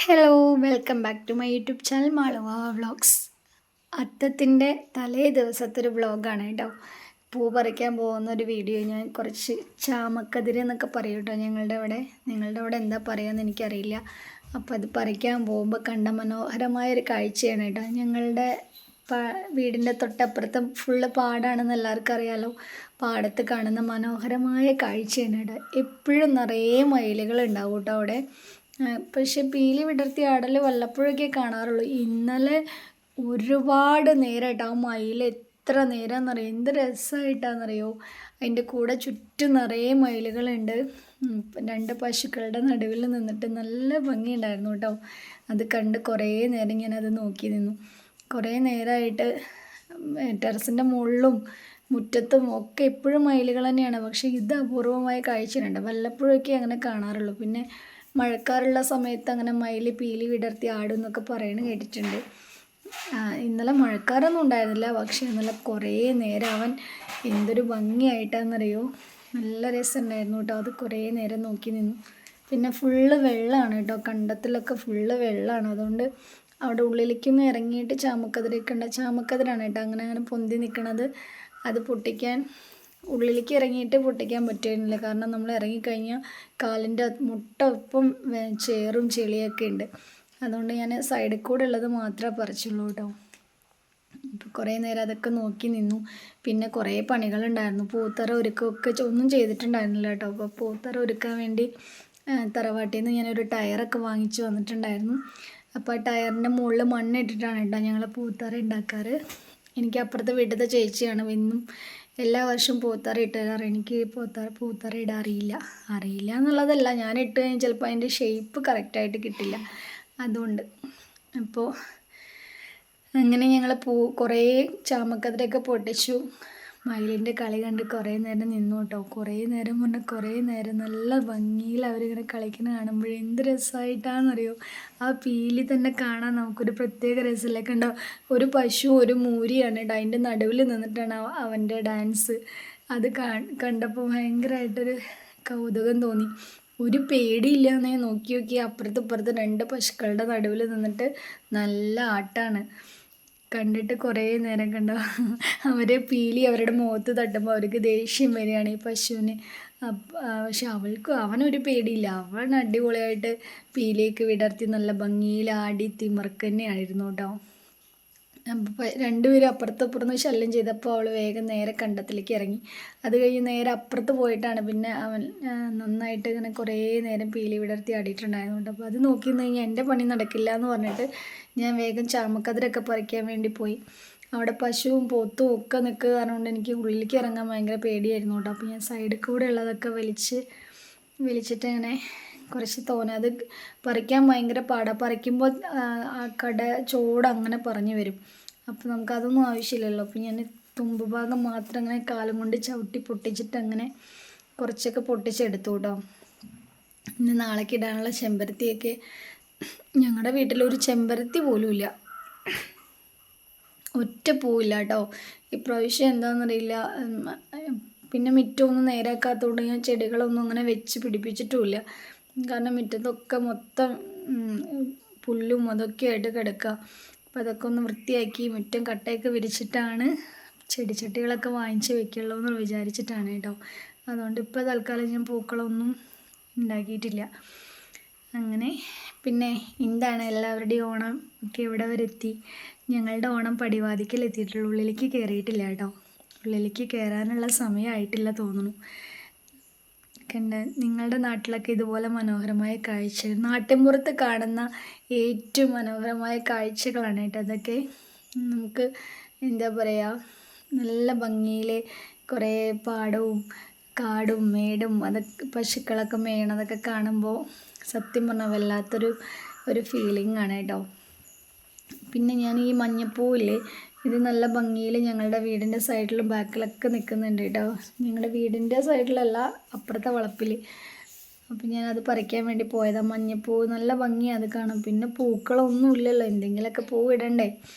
Hello, welcome back to my YouTube channel Malava vlogs. അത്തത്തിൻ്റെ തലേ ദിവസത്തെ ഒരു വ്ളോഗാണ് കേട്ടോ. പൂ പറിക്കാൻ പോകുന്ന ഒരു വീഡിയോ. ഞാൻ കുറച്ച് ചാമക്കതിര് എന്നൊക്കെ പറയും കേട്ടോ നിങ്ങളുടെ അവിടെ എന്താ പറയുകയെന്ന് എനിക്കറിയില്ല. അപ്പോൾ അത് പറിക്കാൻ പോകുമ്പോൾ കണ്ട മനോഹരമായൊരു കാഴ്ചയാണ് കേട്ടോ. ഞങ്ങളുടെ വീടിൻ്റെ തൊട്ടപ്പുറത്ത് ഫുള്ള് പാടാണെന്ന് എല്ലാവർക്കും അറിയാമല്ലോ. പാടത്ത് കാണുന്ന മനോഹരമായ കാഴ്ചയാണ് കേട്ടോ. എപ്പോഴും നിറയെ മയിലുകൾ ഉണ്ടാവും കേട്ടോ അവിടെ. പക്ഷെ പീലി വിടർത്തി ആടൽ വല്ലപ്പോഴൊക്കെ കാണാറുള്ളൂ. ഇന്നലെ ഒരുപാട് നേരമായിട്ട് ആ മയിൽ എത്ര നേരമെന്നറിയോ, എന്ത് രസമായിട്ടാണെന്നറിയോ. അതിൻ്റെ കൂടെ ചുറ്റും നിറയെ മയിലുകളുണ്ട്. രണ്ട് പശുക്കളുടെ നടുവിൽ നിന്നിട്ട് നല്ല ഭംഗിയുണ്ടായിരുന്നു കേട്ടോ. അത് കണ്ട് കുറേ നേരം ഞാനത് നോക്കി നിന്നു. കുറേ നേരമായിട്ട് ടെറസിൻ്റെ മുകളിലും മുറ്റത്തും ഒക്കെ എപ്പോഴും മയിലുകൾ തന്നെയാണ്. പക്ഷേ ഇത് അപൂർവമായ കാഴ്ചയുണ്ട്. വല്ലപ്പോഴൊക്കെ അങ്ങനെ കാണാറുള്ളൂ. പിന്നെ മഴക്കാറുള്ള സമയത്ത് അങ്ങനെ മയിൽ പീലി വിടർത്തി ആടും എന്നൊക്കെ പറയണത് കേട്ടിട്ടുണ്ട്. ഇന്നലെ മഴക്കാറൊന്നും ഉണ്ടായിരുന്നില്ല. പക്ഷേ ഇന്നലെ കുറേ നേരം അവൻ എന്തൊരു ഭംഗിയായിട്ടാണെന്നറിയോ, നല്ല രസമുണ്ടായിരുന്നു കേട്ടോ. അത് കുറേ നേരം നോക്കി നിന്നു. പിന്നെ ഫുള്ള് വെള്ളമാണ് കേട്ടോ, കണ്ടത്തിലൊക്കെ ഫുള്ള് വെള്ളമാണ്. അതുകൊണ്ട് അവിടെ ഉള്ളിലേക്കൊന്നും ഇറങ്ങിയിട്ട് ചാമക്കതിരൊക്കെ ഉണ്ട്. ചാമക്കതിരാണ് കേട്ടോ അങ്ങനെ പൊന്തി നിൽക്കണത്. അത് പൊട്ടിക്കാൻ ഉള്ളിലേക്ക് ഇറങ്ങിയിട്ട് പൊട്ടിക്കാൻ പറ്റുന്നില്ല. കാരണം നമ്മൾ ഇറങ്ങിക്കഴിഞ്ഞാൽ കാലിൻ്റെ മുട്ട ഒപ്പം ചേറും ചെളിയൊക്കെ ഉണ്ട്. അതുകൊണ്ട് ഞാൻ സൈഡിൽ കൂടെ ഉള്ളത് മാത്രമേ പറിച്ചുള്ളൂ കേട്ടോ. ഇപ്പോൾ കുറേ നേരം അതൊക്കെ നോക്കി നിന്നു. പിന്നെ കുറേ പണികളുണ്ടായിരുന്നു. പൂത്തറ ഒരുക്കമൊക്കെ ഒന്നും ചെയ്തിട്ടുണ്ടായിരുന്നില്ല കേട്ടോ. അപ്പോൾ പൂത്തറ ഒരുക്കാൻ വേണ്ടി തറവാട്ടിൽ നിന്ന് ഞാനൊരു ടയറൊക്കെ വാങ്ങിച്ച് വന്നിട്ടുണ്ടായിരുന്നു. അപ്പോൾ ആ ടയറിൻ്റെ മുകളിൽ മണ്ണിട്ടിട്ടാണ് കേട്ടോ ഞങ്ങൾ പൂത്തറ ഉണ്ടാക്കാറ്. എനിക്ക് അപ്പുറത്തെ വീട്ടിലത്തെ ചേച്ചിയാണ് എന്നും എല്ലാ വർഷവും പൂത്തറ ഇട്ട് തരാറ്. എനിക്ക് പൂത്തറ ഇടാൻ അറിയില്ല എന്നുള്ളതല്ല, ഞാൻ ഇട്ട് കഴിഞ്ഞാൽ ചിലപ്പോൾ അതിൻ്റെ ഷേപ്പ് കറക്റ്റായിട്ട് കിട്ടില്ല. അതുകൊണ്ട് അപ്പോൾ അങ്ങനെ ഞങ്ങൾ കുറേ ചാമക്കതിരൊക്കെ പൊട്ടിച്ചു. മയിലിൻ്റെ കളി കണ്ട് കുറേ നേരം നിന്നു കേട്ടോ. കുറേ നേരം പറഞ്ഞാൽ കുറേ നേരം നല്ല ഭംഗിയിൽ അവരിങ്ങനെ കളിക്കുന്നത് കാണുമ്പോഴേ എന്ത് രസമായിട്ടാണെന്നറിയോ. ആ പീലി തന്നെ കാണാൻ നമുക്കൊരു പ്രത്യേക രസമല്ലേ. കണ്ടോ, ഒരു പശു ഒരു മൂരിയാണ് കേട്ടോ. അതിൻ്റെ നടുവിൽ നിന്നിട്ടാണ് അവൻ്റെ ഡാൻസ്. അത് കണ്ടപ്പോൾ ഭയങ്കരമായിട്ടൊരു കൗതുകം തോന്നി. ഒരു പേടിയില്ലാന്നേ. നോക്കി അപ്പുറത്ത് രണ്ട് പശുക്കളുടെ നടുവിൽ നിന്നിട്ട് നല്ല ആട്ടാണ്. കണ്ടിട്ട് കുറേ നേരം കണ്ടോ, അവരെ പീലി അവരുടെ മുഖത്ത് തട്ടുമ്പോൾ അവർക്ക് ദേഷ്യം വരികയാണ് ഈ പശുവിന്. പക്ഷെ അവനൊരു പേടിയില്ല. അവൻ അടിപൊളിയായിട്ട് പീലിയൊക്കെ വിടർത്തി നല്ല ഭംഗിയിൽ ആടി തിമിർക്കന്നെയായിരുന്നു കേട്ടോ. അപ്പോൾ രണ്ടുപേരും അപ്പുറത്തപ്പുറത്ത് ശല്യം ചെയ്തപ്പോൾ അവൾ വേഗം നേരെ കണ്ടത്തിലേക്ക് ഇറങ്ങി. അത് കഴിഞ്ഞ് നേരെ അപ്പുറത്ത് പോയിട്ടാണ് പിന്നെ അവൻ നന്നായിട്ട് ഇങ്ങനെ കുറേ നേരം പീലി വിടർത്തി ആടിയിട്ടുണ്ടായിരുന്നു കേട്ടോ. അപ്പോൾ അത് നോക്കി നിന്ന് കഴിഞ്ഞാൽ എൻ്റെ പണി നടക്കില്ല എന്ന് പറഞ്ഞിട്ട് ഞാൻ വേഗം ചാമക്കതിരൊക്കെ പറിക്കാൻ വേണ്ടി പോയി. അവിടെ പശുവും പോത്തും ഒക്കെ നിൽക്കുക കാരണം എനിക്ക് ഉള്ളിലേക്ക് ഇറങ്ങാൻ ഭയങ്കര പേടിയായിരുന്നു കേട്ടോ. അപ്പോൾ ഞാൻ സൈഡിൽ കൂടെ ഉള്ളതൊക്കെ വലിച്ചിട്ട് ഇങ്ങനെ കുറച്ച് തോനെ അത് പറിക്കാൻ ഭയങ്കര പാടാണ്. പറിക്കുമ്പോൾ ആ ചോട് അങ്ങനെ പറഞ്ഞു വരും. അപ്പോൾ നമുക്കതൊന്നും ആവശ്യമില്ലല്ലോ. അപ്പോൾ ഞാൻ തുമ്പ് ഭാഗം മാത്രം അങ്ങനെ കാലം കൊണ്ട് ചവിട്ടി പൊട്ടിച്ചിട്ട് അങ്ങനെ കുറച്ചൊക്കെ പൊട്ടിച്ചെടുത്തു കേട്ടോ. ഇന്ന് നാളേക്ക് ഇടാനുള്ള ചെമ്പരത്തിയൊക്കെ, ഞങ്ങളുടെ വീട്ടിലൊരു ചെമ്പരത്തി പോലും ഇല്ല, ഒറ്റ പൂവില്ല കേട്ടോ. ഇപ്രാവശ്യം എന്താണെന്നറിയില്ല. പിന്നെ മുറ്റമൊന്നും നേരാക്കാത്തതുകൊണ്ട് ഞാൻ ചെടികളൊന്നും അങ്ങനെ വെച്ച് പിടിപ്പിച്ചിട്ടുമില്ല. കാരണം മുറ്റത്തൊക്കെ മൊത്തം പുല്ലും അതൊക്കെ ആയിട്ട് കിടക്കുക. അപ്പോൾ അതൊക്കെ ഒന്ന് വൃത്തിയാക്കി മുറ്റം കട്ടയൊക്കെ വിരിച്ചിട്ടാണ് ചെടിച്ചട്ടികളൊക്കെ വാങ്ങിച്ച് വെക്കുള്ളൂ എന്ന് വിചാരിച്ചിട്ടാണ് കേട്ടോ. അതുകൊണ്ട് ഇപ്പോൾ തൽക്കാലം ഞാൻ പൂക്കളൊന്നും ഉണ്ടാക്കിയിട്ടില്ല. അങ്ങനെ പിന്നെ എന്താണ് എല്ലാവരുടെയും ഓണം ഒക്കെ ഇവിടെ വരെ എത്തി. ഞങ്ങളുടെ ഓണം പടിവാതിക്കൽ എത്തിയിട്ടുള്ളൂ. ഉള്ളിലേക്ക് കയറിയിട്ടില്ല കേട്ടോ. ഉള്ളിലേക്ക് കയറാനുള്ള സമയമായിട്ടില്ല തോന്നുന്നു. കണ്ട് നിങ്ങളുടെ നാട്ടിലൊക്കെ ഇതുപോലെ മനോഹരമായ കാഴ്ചകൾ, നാട്ടിൻപുറത്ത് കാണുന്ന ഏറ്റവും മനോഹരമായ കാഴ്ചകളാണ് കേട്ടോ അതൊക്കെ. നമുക്ക് എന്താ പറയുക, നല്ല ഭംഗിയിൽ കുറേ പാടവും കാടും മേടും അതൊക്കെ പശുക്കളൊക്കെ മേയണതൊക്കെ കാണുമ്പോൾ സത്യം പറഞ്ഞാൽ വല്ലാത്തൊരു ഫീലിംഗ് ആണ് കേട്ടോ. പിന്നെ ഞാൻ ഈ മഞ്ഞപ്പൂവില്ലേ, ഇത് നല്ല ഭംഗിയിൽ ഞങ്ങളുടെ വീടിൻ്റെ സൈഡിലും ബാക്കിലൊക്കെ നിൽക്കുന്നുണ്ട് കേട്ടോ. ഞങ്ങളുടെ വീടിൻ്റെ സൈഡിലല്ല, അപ്പുറത്തെ വളപ്പിൽ. അപ്പം ഞാനത് പറിക്കാൻ വേണ്ടി പോയതാണ്. മഞ്ഞപ്പൂ നല്ല ഭംഗിയാണ് അത് കാണാം. പിന്നെ പൂക്കളൊന്നും ഇല്ലല്ലോ, എന്തെങ്കിലുമൊക്കെ പൂവിടണ്ടേ.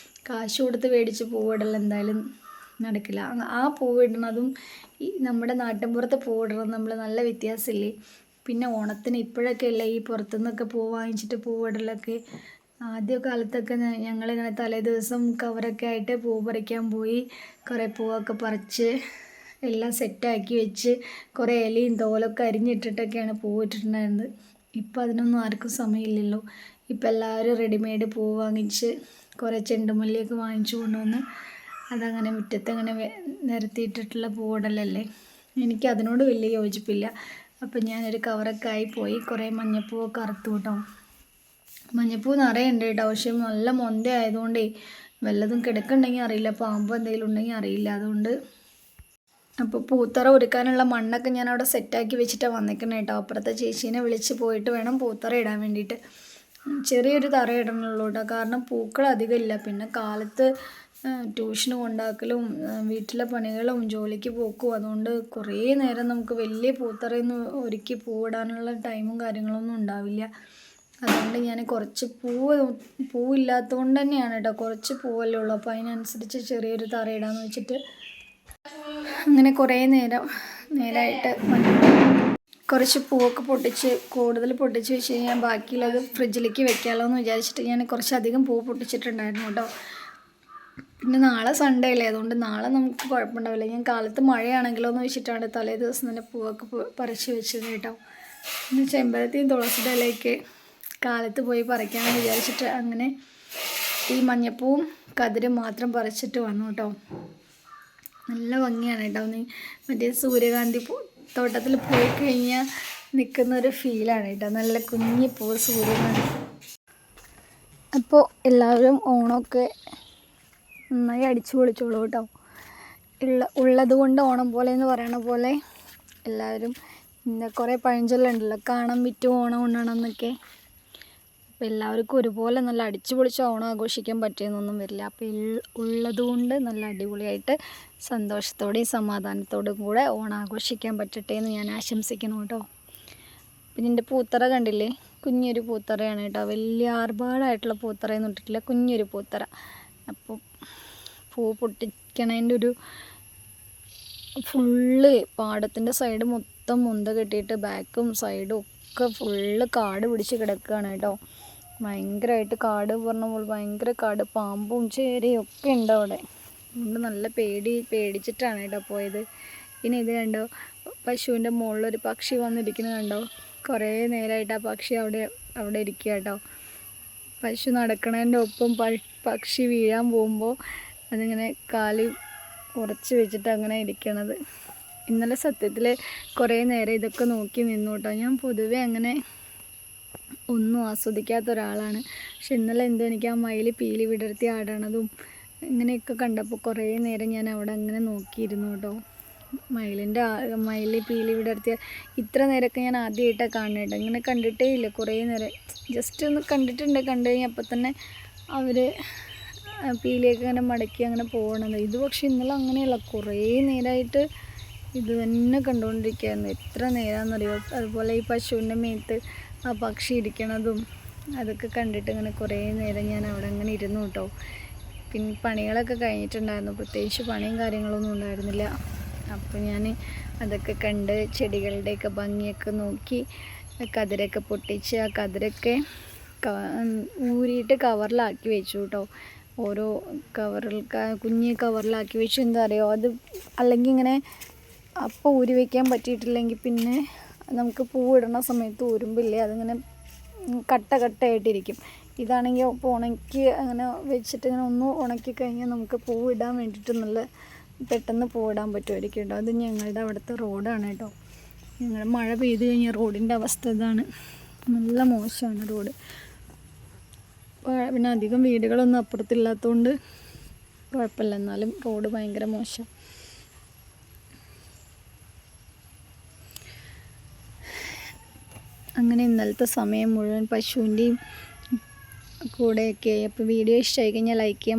കാശ് കൊടുത്ത് മേടിച്ച് പൂവിടൽ എന്തായാലും നടക്കില്ല. ആ പൂവിടണതും ഈ നമ്മുടെ നാട്ടിൻപുറത്തെ പൂവിടണം നമ്മൾ നല്ല വ്യത്യാസമില്ലേ. പിന്നെ ഓണത്തിന് ഇപ്പോഴൊക്കെ അല്ലേ ഈ പുറത്തുനിന്നൊക്കെ പൂ വാങ്ങിച്ചിട്ട് പൂവിടലൊക്കെ. ആദ്യ കാലത്തൊക്കെ ഞങ്ങളിങ്ങനെ തലേ ദിവസം കവറൊക്കെ ആയിട്ട് പൂ പറിക്കാൻ പോയി കുറേ പൂവൊക്കെ പറിച്ച് എല്ലാം സെറ്റാക്കി വെച്ച് കുറേ ഇലയും തോലൊക്കെ അരിഞ്ഞിട്ടിട്ടൊക്കെയാണ് പൂവിട്ടിട്ടുണ്ടായിരുന്നത്. ഇപ്പം അതിനൊന്നും ആർക്കും സമയമില്ലല്ലോ. ഇപ്പം എല്ലാവരും റെഡിമെയ്ഡ് പൂ വാങ്ങിച്ച് കുറേ ചെണ്ടുമല്ലിയൊക്കെ വാങ്ങിച്ചു കൊണ്ടുവന്ന് അതങ്ങനെ മുറ്റത്തങ്ങനെ നിരത്തിയിട്ടിട്ടുള്ള പൂവിടലല്ലേ. എനിക്ക് അതിനോട് വലിയ യോജിപ്പില്ല. അപ്പം ഞാനൊരു കവറൊക്കെ ആയി പോയി കുറേ മഞ്ഞപ്പൂവൊക്കെ അറുത്തു കേട്ടോ. മഞ്ഞപ്പൂ നിറയെ ഉണ്ട് കേട്ടോ. പക്ഷേ നല്ല മൊന്ത ആയതുകൊണ്ടേ വല്ലതും കിടക്കുന്നുണ്ടെങ്കിൽ അറിയില്ല, പാമ്പ് എന്തെങ്കിലും ഉണ്ടെങ്കിൽ അറിയില്ല. അതുകൊണ്ട് അപ്പോൾ പൂത്തറ ഒരുക്കാനുള്ള മണ്ണൊക്കെ ഞാൻ അവിടെ സെറ്റാക്കി വെച്ചിട്ടാണ് വന്നിരിക്കുന്നത് കേട്ടോ. അപ്പുറത്തെ ചേച്ചീനെ വിളിച്ച് പോയിട്ട് വേണം പൂത്തറ ഇടാൻ വേണ്ടിയിട്ട്. ചെറിയൊരു തറ ഇടണുള്ളൂ കേട്ടോ, കാരണം പൂക്കൾ അധികം ഇല്ല. പിന്നെ കാലത്ത് ട്യൂഷന് കൊണ്ടാക്കലും വീട്ടിലെ പണികളും ജോലിക്ക് പോക്കും, അതുകൊണ്ട് കുറേ നേരം നമുക്ക് വലിയ പൂത്തറയൊന്നും ഒരുക്കി പൂവിടാനുള്ള ടൈമും കാര്യങ്ങളൊന്നും ഉണ്ടാവില്ല. അതുകൊണ്ട് ഞാൻ കുറച്ച് പൂവില്ലാത്തതുകൊണ്ട് തന്നെയാണ് കേട്ടോ, കുറച്ച് പൂവല്ലേ ഉള്ളൂ. അപ്പോൾ അതിനനുസരിച്ച് ചെറിയൊരു തറ ഇടാമെന്ന് വെച്ചിട്ട് അങ്ങനെ കുറേ നേരമായിട്ട് കുറച്ച് പൂവൊക്കെ പൊട്ടിച്ച് കൂടുതൽ പൊട്ടിച്ച് വെച്ച് കഴിഞ്ഞാൽ ബാക്കിയുള്ളത് ഫ്രിഡ്ജിലേക്ക് വെക്കാമല്ലോ എന്ന് വിചാരിച്ചിട്ട് ഞാൻ കുറച്ചധികം പൂ പൊട്ടിച്ചിട്ടുണ്ടായിരുന്നു കേട്ടോ. പിന്നെ നാളെ സൺഡേ അല്ലേ, അതുകൊണ്ട് നാളെ നമുക്ക് കുഴപ്പമുണ്ടാവില്ല. ഞാൻ കാലത്ത് മഴയാണെങ്കിലോ എന്ന് വെച്ചിട്ടാണ് തലേ ദിവസം തന്നെ പൂവൊക്കെ പറിച്ച് വെച്ചത് കേട്ടോ. പിന്നെ ചെമ്പരത്തിയും തുളസിയുടെ ഇലയൊക്കെ കാലത്ത് പോയി പറിക്കാമെന്ന് വിചാരിച്ചിട്ട് അങ്ങനെ ഈ മഞ്ഞപ്പൂവും കതിരും മാത്രം പറിച്ചിട്ട് വന്നു കേട്ടോ. നല്ല ഭംഗിയാണ് കേട്ടോ. മറ്റേ സൂര്യകാന്തി തോട്ടത്തിൽ പോയി കഴിഞ്ഞാൽ നിൽക്കുന്നൊരു ഫീലാണ് കേട്ടോ. നല്ല കുഞ്ഞി പൂ സൂര്യകാന്തി. അപ്പോൾ എല്ലാവരും ഓണമൊക്കെ നന്നായി അടിച്ചു പൊളിച്ചോളൂ കേട്ടോ. ഉള്ളത് കൊണ്ട് ഓണം പോലെ എന്ന് പറയണ പോലെ എല്ലാവരും കുറേ പഴഞ്ചൊല്ലുണ്ടല്ലോ, കാണാൻ വിറ്റും ഓണം ഉണ്ണണം എന്നൊക്കെ. അപ്പോൾ എല്ലാവർക്കും ഒരുപോലെ നല്ല അടിച്ചു പൊളിച്ച് ഓണം ആഘോഷിക്കാൻ പറ്റിയെന്നൊന്നും വരില്ല. അപ്പോൾ ഉള്ളതുകൊണ്ട് നല്ല അടിപൊളിയായിട്ട് സന്തോഷത്തോടെയും സമാധാനത്തോടും കൂടെ ഓണം ആഘോഷിക്കാൻ പറ്റട്ടെ എന്ന് ഞാൻ ആശംസിക്കുന്നു കേട്ടോ. പിന്നെ എൻ്റെ പൂത്തറ കണ്ടില്ലേ, കുഞ്ഞൊരു പൂത്തറയാണ് കേട്ടോ. വലിയ ആർഭാടായിട്ടുള്ള പൂത്തറയൊന്നും ഇട്ടിട്ടില്ല, കുഞ്ഞൊരു പൂത്തറ. അപ്പോൾ പൂ പൊട്ടിക്കണതിൻ്റെ ഒരു ഫുള്ള് പാടത്തിൻ്റെ സൈഡ് മൊത്തം മുന്ത കെട്ടിയിട്ട് ബാക്കും സൈഡും ഒക്കെ ഫുള്ള് കാട് പിടിച്ച് കിടക്കുകയാണ് കേട്ടോ. ഭയങ്കരമായിട്ട് കാട് പറഞ്ഞ പോലെ ഭയങ്കര കാട്, പാമ്പും ചേരയും ഒക്കെ ഉണ്ട് അവിടെ. അതുകൊണ്ട് നല്ല പേടിച്ചിട്ടാണ് കേട്ടോ പോയത്. പിന്നെ ഇത് കണ്ടോ, പശുവിൻ്റെ മുകളിലൊരു പക്ഷി വന്നിരിക്കുന്നത് കണ്ടോ. കുറേ നേരമായിട്ട് ആ പക്ഷി അവിടെ ഇരിക്കുക കേട്ടോ. പശു നടക്കണതിൻ്റെ ഒപ്പം പക്ഷി വീഴാൻ പോകുമ്പോൾ അതിങ്ങനെ കാല് ഉറച്ച് വെച്ചിട്ട് അങ്ങനെ ഇരിക്കണത്. ഇന്നലെ സത്യത്തിൽ കുറേ നേരം ഇതൊക്കെ നോക്കി നിന്നു കേട്ടോ. ഞാൻ പൊതുവേ അങ്ങനെ ഒന്നും ആസ്വദിക്കാത്ത ഒരാളാണ്. പക്ഷെ ഇന്നലെ എന്തോ എനിക്ക് ആ മയിൽ പീലി വിടർത്തി ആടണതും ഇങ്ങനെയൊക്കെ കണ്ടപ്പോൾ കുറേ നേരം ഞാൻ അവിടെ അങ്ങനെ നോക്കിയിരുന്നു കേട്ടോ. മയിൽ പീലി വിടർത്തിയ ഇത്ര നേരമൊക്കെ ഞാൻ ആദ്യമായിട്ടാണ് കാണുന്നത് കേട്ടോ. ഇങ്ങനെ കണ്ടിട്ടേ ഇല്ല കുറേ നേരം. ജസ്റ്റ് ഒന്ന് കണ്ടിട്ടുണ്ട്. കണ്ടു കഴിഞ്ഞപ്പോൾ തന്നെ അവർ പീലിയൊക്കെ അങ്ങനെ മടക്കി അങ്ങനെ പോകണത്. ഇത് പക്ഷെ ഇന്നലെ അങ്ങനെയല്ല, കുറേ നേരമായിട്ട് ഇത് തന്നെ കണ്ടുകൊണ്ടിരിക്കുകയായിരുന്നു. എത്ര നേരമാണെന്നറിയോ. അതുപോലെ ഈ പശുവിൻ്റെ മേത്ത് ആ പക്ഷി ഇരിക്കണതും അതൊക്കെ കണ്ടിട്ട് ഇങ്ങനെ കുറേ നേരം ഞാൻ അവിടെ അങ്ങനെ ഇരുന്നു കേട്ടോ. പിന്നെ പണികളൊക്കെ കഴിഞ്ഞിട്ടുണ്ടായിരുന്നു, പ്രത്യേകിച്ച് പണിയും കാര്യങ്ങളൊന്നും ഉണ്ടായിരുന്നില്ല. അപ്പോൾ ഞാൻ അതൊക്കെ കണ്ട് ചെടികളുടെയൊക്കെ ഭംഗിയൊക്കെ നോക്കി കതിരൊക്കെ പൊട്ടിച്ച് ആ കതിരൊക്കെ ഊരിയിട്ട് കവറിലാക്കി വെച്ചു കേട്ടോ. ഓരോ കുഞ്ഞ് കവറിലാക്കി വെച്ചു. എന്താ അറിയുമോ, അത് അല്ലെങ്കിൽ ഇങ്ങനെ അപ്പോൾ ഊരി വയ്ക്കാൻ പറ്റിയിട്ടില്ലെങ്കിൽ പിന്നെ നമുക്ക് പൂവിടണ സമയത്ത് ഊരുമ്പില്ലേ അതിങ്ങനെ കട്ടയായിട്ടിരിക്കും. ഇതാണെങ്കിൽ ഇപ്പോൾ ഉണക്കി അങ്ങനെ വെച്ചിട്ട് ഇങ്ങനെ ഒന്ന് ഉണക്കി കഴിഞ്ഞാൽ നമുക്ക് പൂവിടാൻ വേണ്ടിയിട്ട് നല്ല പെട്ടെന്ന് പൂവിടാൻ പറ്റുമായിരിക്കും കേട്ടോ. അത് ഞങ്ങളുടെ അവിടുത്തെ റോഡാണ് കേട്ടോ. ഞങ്ങളുടെ മഴ പെയ്ത് കഴിഞ്ഞാൽ റോഡിൻ്റെ അവസ്ഥ ഇതാണ്, നല്ല മോശമാണ് റോഡ്. പിന്നെ അധികം വീടുകളൊന്നും അപ്പുറത്തില്ലാത്തതുകൊണ്ട് കുഴപ്പമില്ല, എന്നാലും റോഡ് ഭയങ്കര മോശം. അങ്ങനെ ഇന്നലത്തെ സമയം മുഴുവൻ പശുവിൻ്റെയും കൂടെയൊക്കെ. അപ്പോൾ വീഡിയോ ഇഷ്ടമായി കഴിഞ്ഞാൽ ലൈക്ക് ചെയ്യാം.